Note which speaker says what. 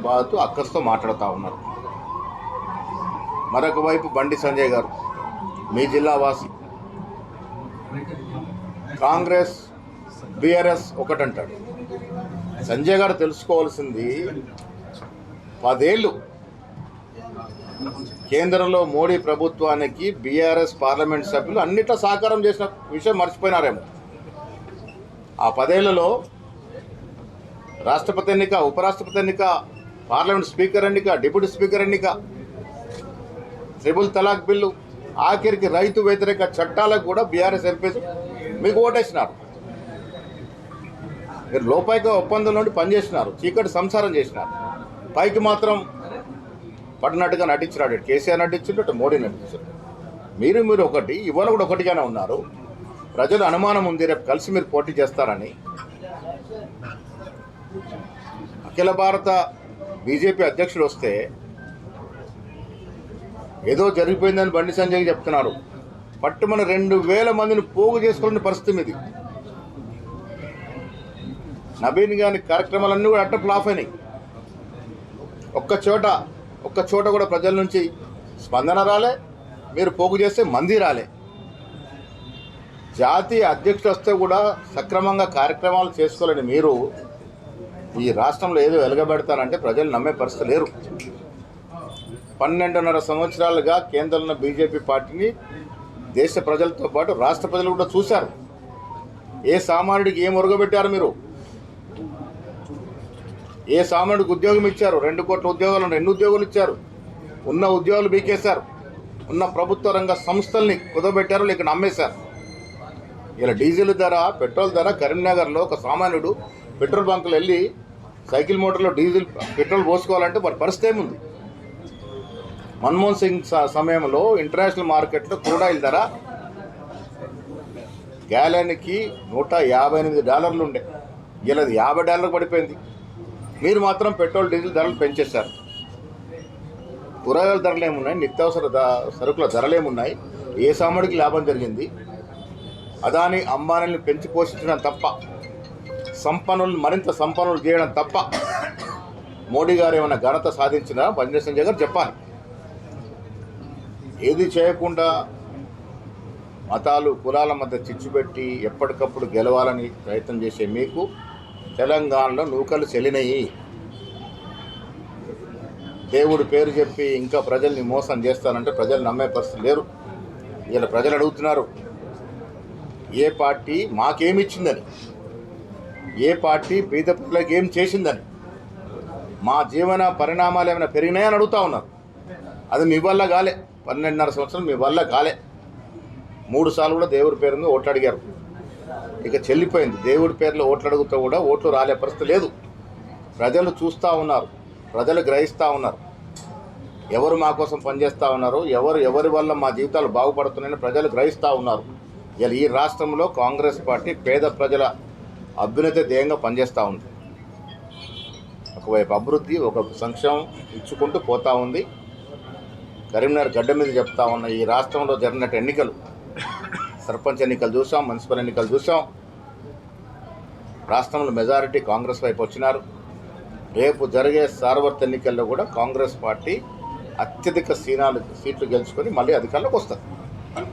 Speaker 1: బాధతో అక్కస్తో మాట్లాడుతూ ఉన్నారు. మరొక వైపు బండి సంజయ్ గారు మీ జిల్లా వాసి, కాంగ్రెస్ బీఆర్ఎస్ ఒకటంటాడు. సంజయ్ గారు తెలుసుకోవాల్సింది 10 ఏళ్ళు కేంద్రంలో మోడీ ప్రభుత్వానికి బీఆర్ఎస్ పార్లమెంట్ సభ్యులు అన్నిట్లో సహకారం చేసిన విషయం మర్చిపోయినారేమో. ఆ 10 ఏళ్లలో రాష్ట్రపతి ఎన్నిక, ఉపరాష్ట్రపతి ఎన్నిక, పార్లమెంట్ స్పీకర్ ఎన్నిక, డిప్యూటీ స్పీకర్ ఎన్నిక, ట్రిపుల్ తలాక్ బిల్లు, ఆఖరికి రైతు వ్యతిరేక చట్టాలకు కూడా బీఆర్ఎస్ ఎంపీస్ మీకు ఓటేసినారు. మీరు లోపాయిక ఒప్పందం నుండి పనిచేసినారు, చీకటి సంసారం చేసినారు. పైకి మాత్రం పడినట్టుగా నటించినాడు. కేసీఆర్ నటించాడు, అటు మోడీ నటించాడు. మీరు ఒకటి, ఇవాళ కూడా ఒకటిగానే ఉన్నారు. ప్రజలు అనుమానం ఉంది రేపు కలిసి మీరు పోటీ చేస్తారని. అఖిల భారత బీజేపీ అధ్యక్షుడు వస్తే ఏదో జరిగిపోయిందని బండి సంజయ్ చెప్తున్నారు. పట్టుమని 2000 మందిని పోగు చేసుకునే పరిస్థితి మీది. నవీన్ గారి కార్యక్రమాలన్నీ కూడా అట్ట ఫ్లాప్ అయినాయి. ఒక్క చోట కూడా ప్రజల నుంచి స్పందన రాలే. మీరు పోగు చేస్తే మంది రాలే. జాతీయ అధ్యక్షుడు వస్తే కూడా సక్రమంగా కార్యక్రమాలు చేసుకోలేని మీరు ఈ రాష్ట్రంలో ఏదో వెలగబెడతారంటే ప్రజలు నమ్మే పరిస్థితి లేరు. 12.5 సంవత్సరాలుగా కేంద్రంలో బీజేపీ పార్టీని దేశ ప్రజలతో పాటు రాష్ట్ర ప్రజలు కూడా చూశారు. ఏ సామాన్యుడికి ఏం ఒరగబెట్టారు మీరు? ఏ సామాన్యుడికి ఉద్యోగం ఇచ్చారు? 2 కోట్ల ఉద్యోగాలను 2 ఉద్యోగాలు ఇచ్చారు. ఉన్న ఉద్యోగాలు బీకేశారు. ఉన్న ప్రభుత్వ రంగ సంస్థల్ని కుదబెట్టారు, లేక అమ్మేశారు. ఇలా డీజిల్ ధర, పెట్రోల్ ధర, కరీంనగర్లో ఒక సామాన్యుడు పెట్రోల్ బంకులు వెళ్ళి సైకిల్ మోటార్లో పెట్రోల్ పోసుకోవాలంటే వారి పరిస్థితి ఏముంది? మన్మోహన్ సింగ్ సమయంలో ఇంటర్నేషనల్ మార్కెట్లో క్రూడ్ ఆయిల్ ధర గ్యాలన్కి $158 ఉండే. ఇలా $50 పడిపోయింది. మీరు మాత్రం పెట్రోల్ డీజిల్ ధరలు పెంచేశారు. కూరగాయల ధరలు ఏమున్నాయి? నిత్యావసర సరుకుల ధరలు ఏమున్నాయి? ఏ సామాన్యుడికి లాభం జరిగింది? అదాని అంబానీని పెంచి పోషించడం తప్ప, సంపన్నులను మరింత సంపన్నులు చేయడం తప్ప మోడీ గారు ఏమైనా ఘనత సాధించినా బండి సంజయ్ గారు చెప్పాలి. ఏది చేయకుండా మతాలు, కులాల మధ్య చిచ్చుపెట్టి ఎప్పటికప్పుడు గెలవాలని ప్రయత్నం చేసే మీకు తెలంగాణలో నూకలు చెల్లినయి. దేవుడి పేరు చెప్పి ఇంకా ప్రజల్ని మోసం చేస్తారంటే ప్రజలు నమ్మే పరిస్థితి లేరు. ఇలా ప్రజలు అడుగుతున్నారు, ఏ పార్టీ మాకేమిచ్చిందని, ఏ పార్టీ పేద ప్రజలకు ఏం చేసిందని, మా జీవన పరిణామాలు ఏమైనా పెరిగినాయని అడుగుతూ ఉన్నారు. అది మీ వల్ల కాలే. 12.5 సంవత్సరం మీ వల్ల కాలే. 3 సార్లు కూడా దేవుడి పేరు మీద ఓట్లు అడిగారు. ఇక చెల్లిపోయింది. దేవుడి పేర్లో ఓట్లు అడుగుతూ కూడా ఓట్లు రాలే పరిస్థితి లేదు. ప్రజలు చూస్తూ ఉన్నారు, ప్రజలు గ్రహిస్తూ ఉన్నారు. ఎవరు మా కోసం పనిచేస్తూ ఉన్నారు, ఎవరి వల్ల మా జీవితాలు బాగుపడుతున్నాయని ప్రజలు గ్రహిస్తూ ఉన్నారు. ఇలా ఈ రాష్ట్రంలో కాంగ్రెస్ పార్టీ పేద ప్రజల అభ్యున్నతి ధ్యేయంగా పనిచేస్తూ ఉంది. ఒకవైపు అభివృద్ధి, ఒక సంక్షేమం ఇచ్చుకుంటూ పోతూ ఉంది. కరీంనగర్ గడ్డ మీద చెప్తా ఉన్న ఈ రాష్ట్రంలో జరిగినట్టు ఎన్నికలు, సర్పంచ్ ఎన్నికలు చూసాం, మున్సిపల్ ఎన్నికలు చూసాం. రాష్ట్రంలో మెజారిటీ కాంగ్రెస్ వైపు వచ్చినారు. రేపు జరిగే సార్వత్రిక ఎన్నికల్లో కూడా కాంగ్రెస్ పార్టీ అత్యధిక సీట్లు గెలుచుకొని మళ్ళీ అధికారంలోకి వస్తుంది.